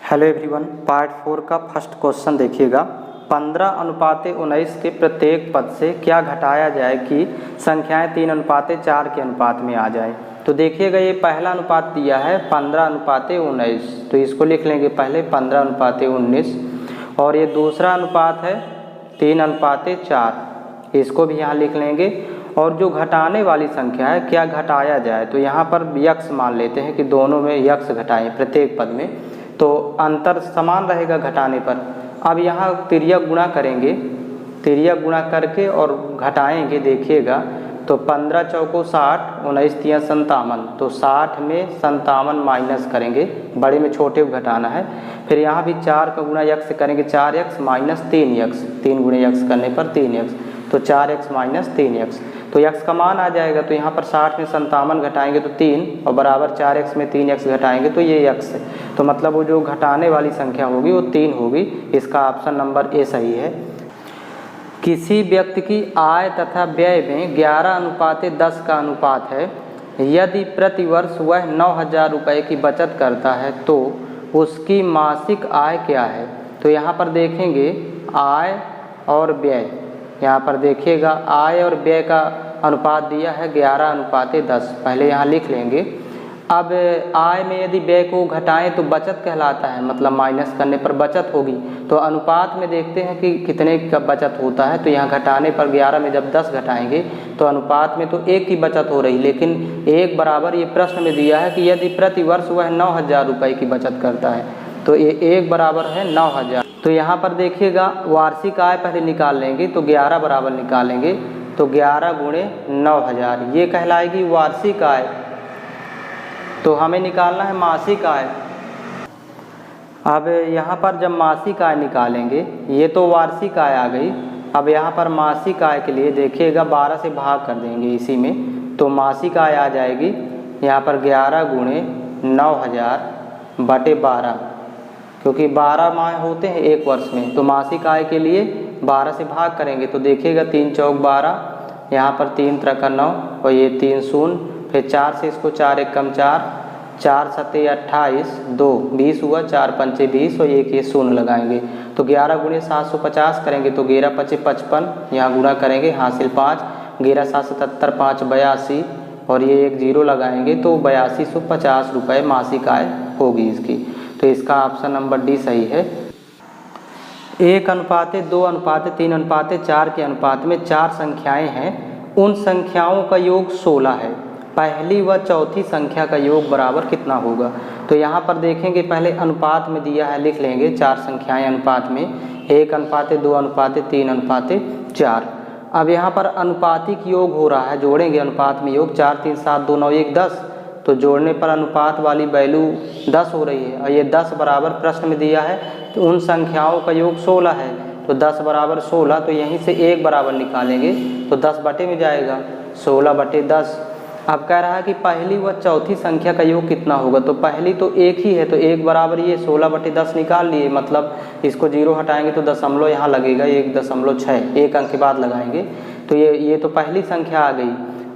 Hello everyone, part 4 का first question देखिएगा। 15:19 के प्रत्येक पद से क्या घटाया जाए कि संख्याएं 3:4 के अनुपात में आ जाए। तो देखिएगा, ये पहला अनुपात दिया है 15:19, तो इसको लिख लेंगे पहले 15:19, और ये दूसरा अनुपात है 3:4, इसको भी यहाँ लिख लेंगे। और जो घटाने वाली संख्या है क्या घटाया जाए, तो यहाँ पर यक्स मान लेते हैं कि दोनों में यक्स घटाएं प्रत्येक पद में, तो अंतर समान रहेगा घटाने पर। अब यहाँ तिर्यक गुणा करेंगे, तिर्यक गुणा करके और घटाएंगे। देखिएगा तो 15 चौको 60, 19 तियाँ 57, तो 60 में 57 माइनस करेंगे, बड़े में छोटे को घटाना है। फिर यहाँ भी 4 का गुणा यक्स करेंगे, 4x माइनस 3x, 3 गुणे यक्स करने पर 3x, तो 4x माइनस 3x, तो यक्स का मान आ जाएगा। तो यहाँ पर 60 में 57 घटाएंगे तो 3, और बराबर 4x में 3x घटाएंगे तो ये यक्स है। तो मतलब वो जो घटाने वाली संख्या होगी वो 3 होगी। इसका ऑप्शन नंबर ए सही है। किसी व्यक्ति की आय तथा व्यय में 11:10 का अनुपात है। यदि प्रतिवर्ष वह 9,000 रुपये की बचत करता है तो उसकी मासिक आय क्या है। तो यहाँ पर देखेंगे आय और व्यय, यहाँ पर देखिएगा आय और व्यय का अनुपात दिया है 11:10, पहले यहाँ लिख लेंगे। अब आय में यदि व्यय को घटाएं तो बचत कहलाता है, मतलब माइनस करने पर बचत होगी। तो अनुपात में देखते हैं कि कितने का बचत होता है, तो यहाँ घटाने पर 11 में जब 10 घटाएंगे तो अनुपात में तो 1 की बचत हो रही, लेकिन 1 बराबर ये प्रश्न में दिया है कि यदि प्रतिवर्ष वह 9,000 रुपये की बचत करता है, तो ये 1 बराबर है 9,000। तो यहाँ पर देखिएगा वार्षिक आय पहले निकाल लेंगे, तो 11 बराबर निकालेंगे, तो 11 गुणे 9,000 ये कहलाएगी वार्षिक आय। तो हमें निकालना है मासिक आय। अब यहाँ पर जब मासिक आय निकालेंगे, ये तो वार्षिक आय आ गई। अब यहाँ पर मासिक आय के लिए देखिएगा 12 से भाग कर देंगे इसी में, तो मासिक आय आ जाएगी यहाँ पर 11 गुणे 9,000 बटे 12, क्योंकि 12 माह होते हैं एक वर्ष में, तो मासिक आय के लिए 12 से भाग करेंगे। तो देखिएगा 3 चौक 12, यहाँ पर 3 त्रिका 9, और ये 3 शून्य, फिर 4 से इसको 4 एकम 4, 4 सत्ते 28, 2 20 हुआ, 4 पंचे 20, और एक ये शून्य लगाएंगे। तो 11 गुणे 750 करेंगे, तो 11 पचे 55, यहाँ गुणा करेंगे हासिल 5, 11 7 77, 5 82, और ये एक जीरो लगाएंगे तो 8250 रुपये मासिक आय होगी इसकी। तो इसका ऑप्शन नंबर डी सही है। 1:2:3:4 के अनुपात में 4 संख्याएं हैं, उन संख्याओं का योग 16 है। पहली व चौथी संख्या का योग बराबर कितना होगा। तो यहाँ पर देखेंगे पहले अनुपात में दिया है, लिख लेंगे 4 संख्याएं अनुपात में, 1:2:3:4। अब यहाँ पर अनुपातिक योग हो रहा है, जोड़ेंगे अनुपात में योग, 4 3 7 2 9 1 10, तो जोड़ने पर अनुपात वाली वैल्यू 10 हो रही है, और ये 10 बराबर प्रश्न में दिया है तो उन संख्याओं का योग 16 है, तो 10 बराबर 16, तो यहीं से 1 बराबर निकालेंगे तो 10 बटे में जाएगा, 16 बटे 10। अब कह रहा है कि पहली व चौथी संख्या का योग कितना होगा। तो पहली तो 1 ही है, तो 1 बराबर ये 16 बटे 10 निकाल लिए, मतलब इसको 0 हटाएंगे तो दशमलव यहाँ लगेगा 1.6, 1 अंक के बाद लगाएंगे, तो ये तो पहली संख्या आ गई।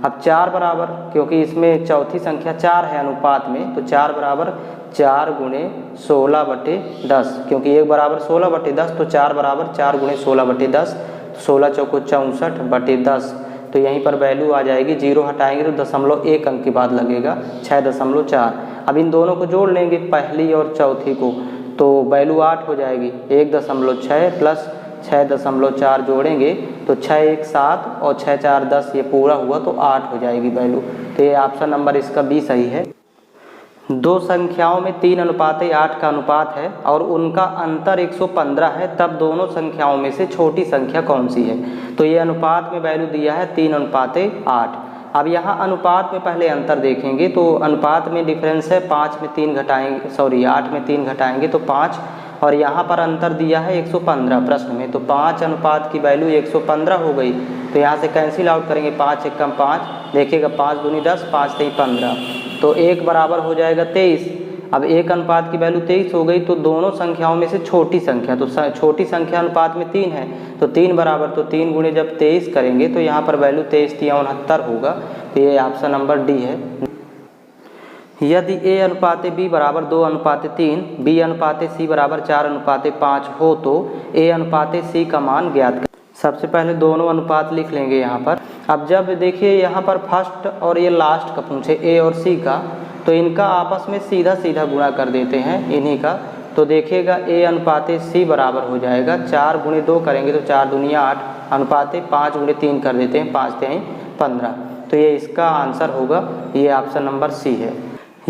अब 4 बराबर, क्योंकि इसमें चौथी संख्या 4 है अनुपात में, तो 4 बराबर 4 गुणे 16 बटे 10, क्योंकि 1 बराबर 16 बटे 10, तो 4 बराबर 4 गुणे 16 बटे 10, 16 चौको 64 बटे 10, तो यहीं पर वैल्यू आ जाएगी, 0 हटाएंगे तो 0.1 अंक के बाद लगेगा 6.4। अब इन दोनों को जोड़ लेंगे पहली और चौथी को, तो वैल्यू 8 हो जाएगी, 1.6 प्लस 6.4 जोड़ेंगे तो 6 1 7 और 6 4 10, ये पूरा हुआ तो 8 हो जाएगी वैल्यू। तो ये ऑप्शन नंबर इसका बी सही है। दो संख्याओं में 3:8 का अनुपात है और उनका अंतर 115 है, तब दोनों संख्याओं में से छोटी संख्या कौन सी है। तो ये अनुपात में वैल्यू दिया है 3:8। अब यहाँ अनुपात में पहले अंतर देखेंगे, तो अनुपात में डिफरेंस है 5 में 3 घटाएंगे, 8 में 3 घटाएंगे तो 5, और यहाँ पर अंतर दिया है 115 प्रश्न में, तो 5 अनुपात की वैल्यू 115 हो गई। तो यहाँ से कैंसिल आउट करेंगे, 5 एकम 5, देखिएगा 5 दूनी 10, 5 3 15, तो 1 बराबर हो जाएगा 23। अब 1 अनुपात की वैल्यू 23 हो गई, तो दोनों संख्याओं में से छोटी संख्या, तो छोटी संख्या अनुपात में 3 है, तो 3 बराबर, तो 3 गुणे जब 23 करेंगे तो यहाँ पर वैल्यू 23 3 69 होगा। तो ये ऑप्शन नंबर डी है। यदि a अनुपाते b बराबर 2 अनुपाते 3, b अनुपाते c बराबर 4 अनुपाते 5 हो तो a अनुपाते c का मान ज्ञात करें। सबसे पहले दोनों अनुपात लिख लेंगे यहाँ पर। अब जब देखिए यहाँ पर फर्स्ट और ये लास्ट का पूछे a और c का, तो इनका आपस में सीधा सीधा गुणा कर देते हैं इन्हीं का। तो देखिएगा a अनुपाते c बराबर हो जाएगा 4 गुणे 2 करेंगे तो 4 दूनी 8 अनुपाते 5 गुणे 3 कर देते हैं 5 3 15। तो ये इसका आंसर होगा, ये ऑप्शन नंबर सी है।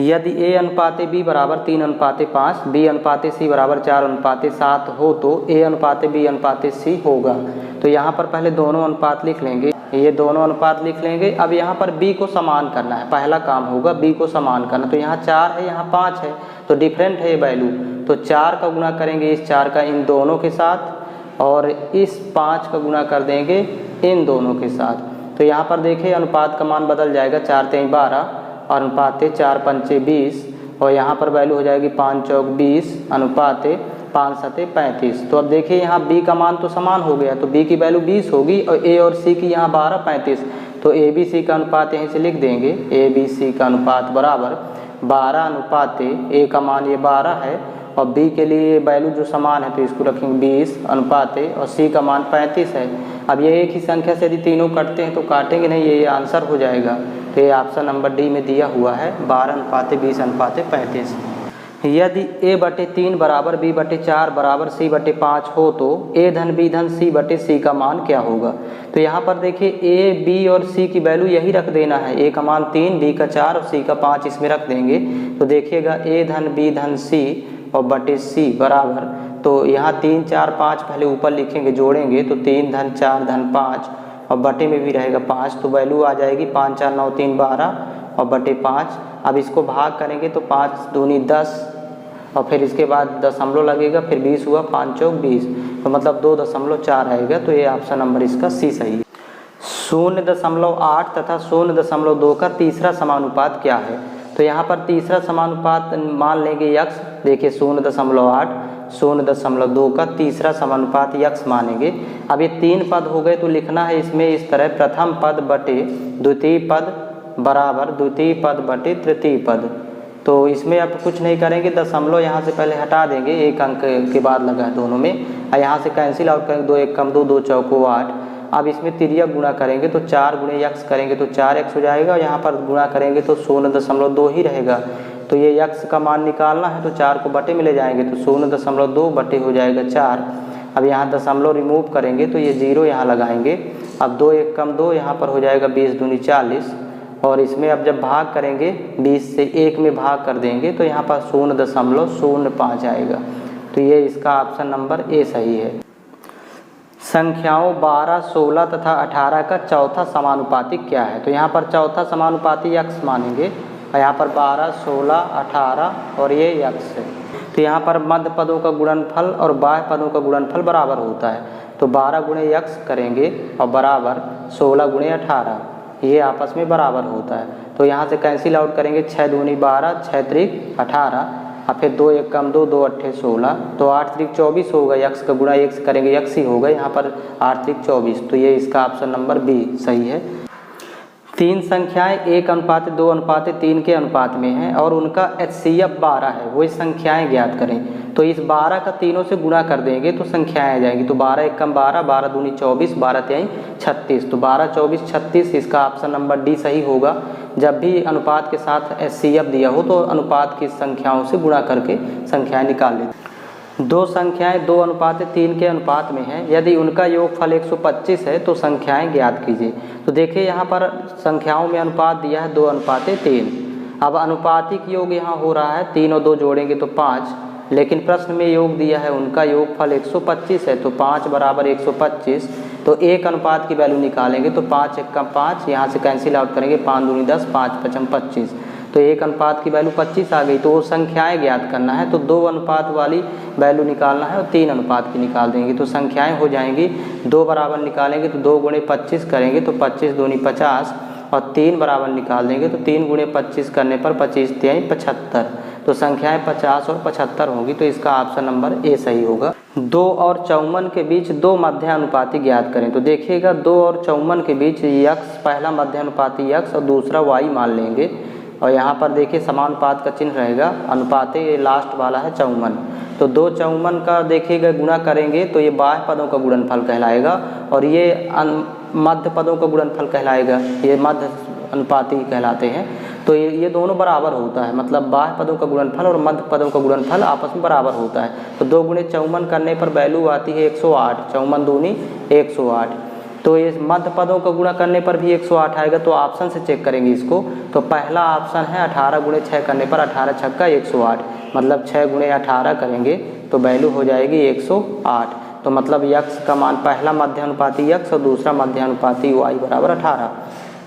यदि a अनुपाते b बराबर 3 अनुपाते 5, b अनुपाते c बराबर 4 अनुपाते 7 हो तो a अनुपाते b अनुपाते c होगा। तो यहाँ पर पहले दोनों अनुपात लिख लेंगे, ये दोनों अनुपात लिख लेंगे। अब यहाँ पर b को समान करना है, पहला काम होगा b को समान करना। तो यहाँ 4 है, यहाँ 5 है, तो डिफरेंट है ये वैल्यू। तो 4 का गुणा करेंगे इस 4 का इन दोनों के साथ और इस 5 का गुणा कर देंगे इन दोनों के साथ। तो यहाँ पर देखिए अनुपात का मान बदल जाएगा, 4 3 12 अनुपाते 4 पंचे 20 और यहाँ पर वैल्यू हो जाएगी 5 चौक 20 अनुपाते 5 सते 35। तो अब देखिए यहाँ b का मान तो समान हो गया, तो b की वैल्यू 20 होगी और a और c की यहाँ 12 35। तो a b c का अनुपात यहीं से लिख देंगे, a b c का अनुपात बराबर 12 अनुपाते a का मान ये 12 है और b के लिए वैल्यू जो समान है तो इसको रखेंगे 20 अनुपाते और c का मान 35 है। अब ये एक ही संख्या से यदि तीनों कटते हैं तो काटेंगे नहीं, ये आंसर हो जाएगा। तो ये ऑप्शन नंबर डी में दिया हुआ है 12 अनुपाते 20 अनुपाते 35। यदि a बटे 3 बराबर b बटे 4 बराबर c बटे 5 हो तो a धन b धन c बटे c का मान क्या होगा। तो यहाँ पर देखिए a b और c की वैल्यू यही रख देना है, a का मान 3 b का 4 और c का 5 इसमें रख देंगे। तो देखिएगा a धन b धन c और बटे c बराबर, तो यहाँ 3 4 5 पहले ऊपर लिखेंगे जोड़ेंगे तो 3 धन 4 धन 5 और बटे में भी रहेगा 5। तो वैल्यू आ जाएगी 5 4 9 3 12 और बटे 5। अब इसको भाग करेंगे तो 5 दूनी 10 और फिर इसके बाद दशमलव लगेगा, फिर 20 हुआ 5 चौक 20, तो मतलब 2.4 आएगा। तो ये ऑप्शन नंबर इसका सी सही है। 0.8 तथा 0.2 का तीसरा समानुपात क्या है। तो यहाँ पर तीसरा समानुपात मान लेंगे यक्स। देखिए 0.8 0.2 का तीसरा समानुपात यक्स मानेंगे। अब ये 3 पद हो गए तो लिखना है इसमें इस तरह, प्रथम पद बटे द्वितीय पद बराबर द्वितीय पद बटे तृतीय पद। तो इसमें अब कुछ नहीं करेंगे, दशमलव यहाँ से पहले हटा देंगे, एक अंक के बाद लगा है दोनों में, और यहाँ से कैंसिल आउट करेंगे, 2 1 कम 2 2 चौको 8। अब इसमें तिर्यक गुणा करेंगे तो 4 गुणे यक्स करेंगे तो 4x हो जाएगा, और यहाँ पर गुणा करेंगे तो 0.2 ही रहेगा। तो ये यक्स का मान निकालना है तो 4 को बटे में ले जाएंगे तो 0.2 बटे हो जाएगा 4। अब यहाँ दशमलव रिमूव करेंगे तो ये 0 यहाँ लगाएंगे। अब 2 1 कम 2 यहाँ पर हो जाएगा 20 दूनी 40, और इसमें अब जब भाग करेंगे 20 से 1 में भाग कर देंगे तो यहाँ पर 0.05 आएगा। तो ये इसका ऑप्शन नंबर ए सही है। संख्याओं 12, 16 तथा 18 का चौथा समानुपातिक क्या है। तो यहाँ पर चौथा समानुपाती यक्स मानेंगे, और यहाँ पर 12, 16, 18 और ये यक्स है। तो यहाँ पर मध्य पदों का गुणनफल और बाह्य पदों का गुणनफल बराबर होता है। तो 12 गुणे यक्स करेंगे और बराबर 16 गुणे 18, ये आपस में बराबर होता है। तो यहाँ से कैंसिल आउट करेंगे, 6 दूनी 12 6 त्रिक 18 और फिर 2 1 कम 2 2 8 16, तो 8 त्रिक 24 होगा। यक्स का गुणा एक से करेंगे यक्स ही होगा, यहाँ पर 8 त्रिक 24। तो ये इसका ऑप्शन नंबर बी सही है। 3 संख्याएं 1:2:3 के अनुपात में हैं और उनका HCF 12 है, वही संख्याएं ज्ञात करें। तो इस 12 का तीनों से गुणा कर देंगे तो संख्याएं आ जाएंगी। तो 12 1 कम 12, 12 दूनी 24, 12 3 36। तो 12 24 36 इसका ऑप्शन नंबर डी सही होगा। जब भी अनुपात के साथ HCF दिया हो तो अनुपात की संख्याओं से गुणा करके संख्याएं निकाल लेते। 2 संख्याएं 2:3 के अनुपात में हैं, यदि उनका योगफल 125 है तो संख्याएं ज्ञात कीजिए। तो देखिए यहाँ पर संख्याओं में अनुपात दिया है 2:3। अब अनुपातिक योग यहाँ हो रहा है 3 और 2 जोड़ेंगे तो 5, लेकिन प्रश्न में योग दिया है उनका योगफल 125 है, तो 5 बराबर 125। तो 1 अनुपात की वैल्यू निकालेंगे तो 5 1 का 5, यहाँ से कैंसिल आउट करेंगे 5 दूनी 10 5 5 25, तो 1 अनुपात की वैल्यू 25 आ गई। तो वो संख्याएं ज्ञात करना है, तो 2 अनुपात वाली वैल्यू निकालना है और 3 अनुपात की निकाल देंगे तो संख्याएं हो जाएंगी। 2 बराबर निकालेंगे तो 2 गुणे 25 करेंगे तो 25 दूनी 50, और 3 बराबर निकाल देंगे तो 3 गुणे 25 करने पर 25 3 75। तो संख्याएं 50 और 75 होगी। तो इसका ऑप्शन नंबर ए सही होगा। 2 और 54 के बीच 2 मध्यानुपाती ज्ञात करें। तो देखिएगा 2 और 54 के बीच यक्स, पहला मध्यानुपाती यक्स और दूसरा वाई मान लेंगे। और यहाँ पर देखिए समानुपात का चिन्ह रहेगा, अनुपाते ये लास्ट वाला है 54। तो 2 54 का देखिएगा गुणा करेंगे तो ये बाह्य पदों का गुणनफल कहलाएगा और ये मध्य पदों का गुणनफल कहलाएगा, ये मध्य अनुपाती कहलाते हैं। तो ये दोनों बराबर होता है, मतलब बाह्य पदों का गुणनफल और मध्य पदों का गुणनफल आपस में बराबर होता है। तो 2 गुणे 54 करने पर वैल्यू आती है 108, 54 दूनी 108। तो ये मध्य पदों का गुणा करने पर भी 108 आएगा। तो ऑप्शन से चेक करेंगे इसको, तो पहला ऑप्शन है 18 गुणे 6 करने पर 18 छक्का 108, मतलब 6 गुणे 18 करेंगे तो वैल्यू हो जाएगी 108। तो मतलब यक्स का मान पहला मध्यानुपाती यक्स और दूसरा मध्यानुपाती वाई बराबर 18।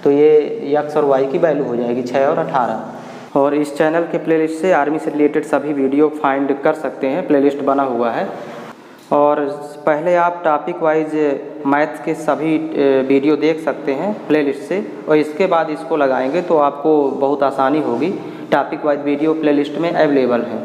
तो ये यक्स और वाई की वैल्यू हो जाएगी 6 और 18। और इस चैनल के प्लेलिस्ट से आर्मी से रिलेटेड सभी वीडियो फाइंड कर सकते हैं, प्लेलिस्ट बना हुआ है। और पहले आप टॉपिक वाइज मैथ्स के सभी वीडियो देख सकते हैं प्लेलिस्ट से, और इसके बाद इसको लगाएंगे तो आपको बहुत आसानी होगी। टॉपिक वाइज वीडियो प्लेलिस्ट में अवेलेबल है।